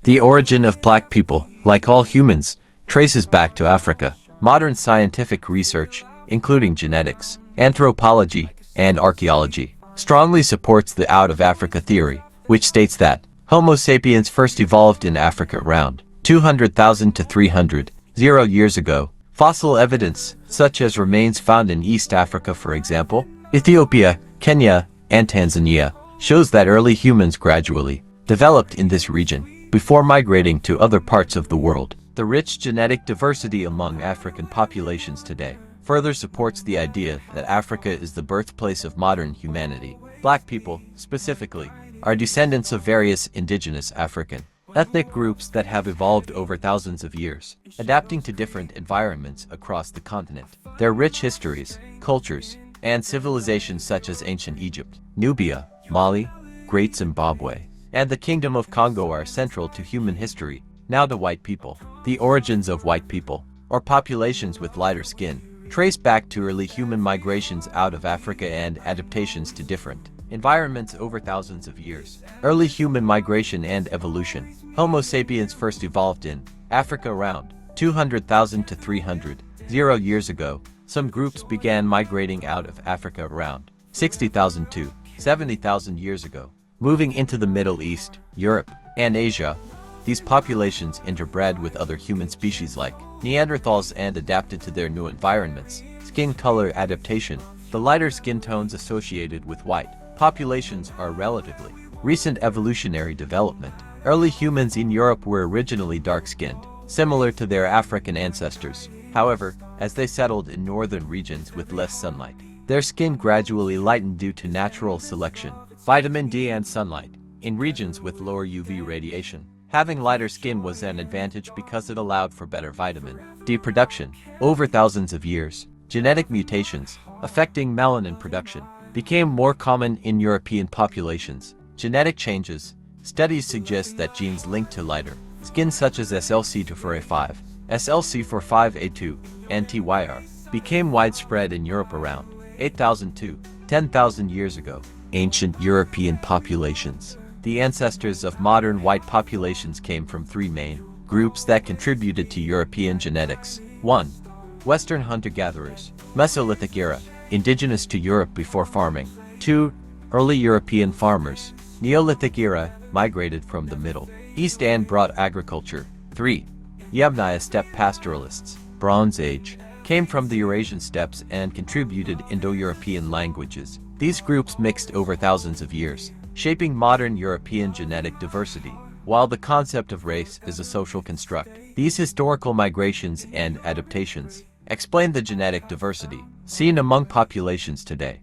The origin of black people, like all humans, traces back to Africa. Modern scientific research, including genetics, anthropology, and archaeology, strongly supports the out-of-Africa theory, which states that Homo sapiens first evolved in Africa around 200,000 to 300,000 years ago. Fossil evidence, such as remains found in East Africa, for example, Ethiopia, Kenya, and Tanzania, shows that early humans gradually developed in this region before migrating to other parts of the world. The rich genetic diversity among African populations today further supports the idea that Africa is the birthplace of modern humanity. Black people, specifically, are descendants of various indigenous African ethnic groups that have evolved over thousands of years, adapting to different environments across the continent. Their rich histories, cultures, and civilizations such as ancient Egypt, Nubia, Mali, Great Zimbabwe, and the Kingdom of Congo are central to human history. Now the white people. The origins of white people, or populations with lighter skin, trace back to early human migrations out of Africa and adaptations to different environments over thousands of years. Early human migration and evolution. Homo sapiens first evolved in Africa around 200,000 to 300,000 years ago. Some groups began migrating out of Africa around 60,000 to 70,000 years ago, moving into the Middle East, Europe, and Asia. These populations interbred with other human species like Neanderthals and adapted to their new environments. Skin color adaptation. The lighter skin tones associated with white populations are relatively recent evolutionary development. Early humans in Europe were originally dark-skinned, similar to their African ancestors. However, as they settled in northern regions with less sunlight, their skin gradually lightened due to natural selection, vitamin D and sunlight. In regions with lower UV radiation, having lighter skin was an advantage because it allowed for better vitamin D production. Over thousands of years, genetic mutations affecting melanin production became more common in European populations. Genetic changes. Studies suggest that genes linked to lighter skin such as SLC24A5, SLC45A2, and TYR became widespread in Europe around 8,000 to 10,000 years ago. Ancient European populations. The ancestors of modern white populations came from three main groups that contributed to European genetics. 1. Western hunter-gatherers, Mesolithic era, indigenous to Europe before farming. 2. Early European farmers, Neolithic era, migrated from the Middle East and brought agriculture. 3. Yamnaya steppe pastoralists, Bronze Age, came from the Eurasian steppes and contributed Indo-European languages. These groups mixed over thousands of years, shaping modern European genetic diversity. While the concept of race is a social construct, these historical migrations and adaptations explain the genetic diversity seen among populations today.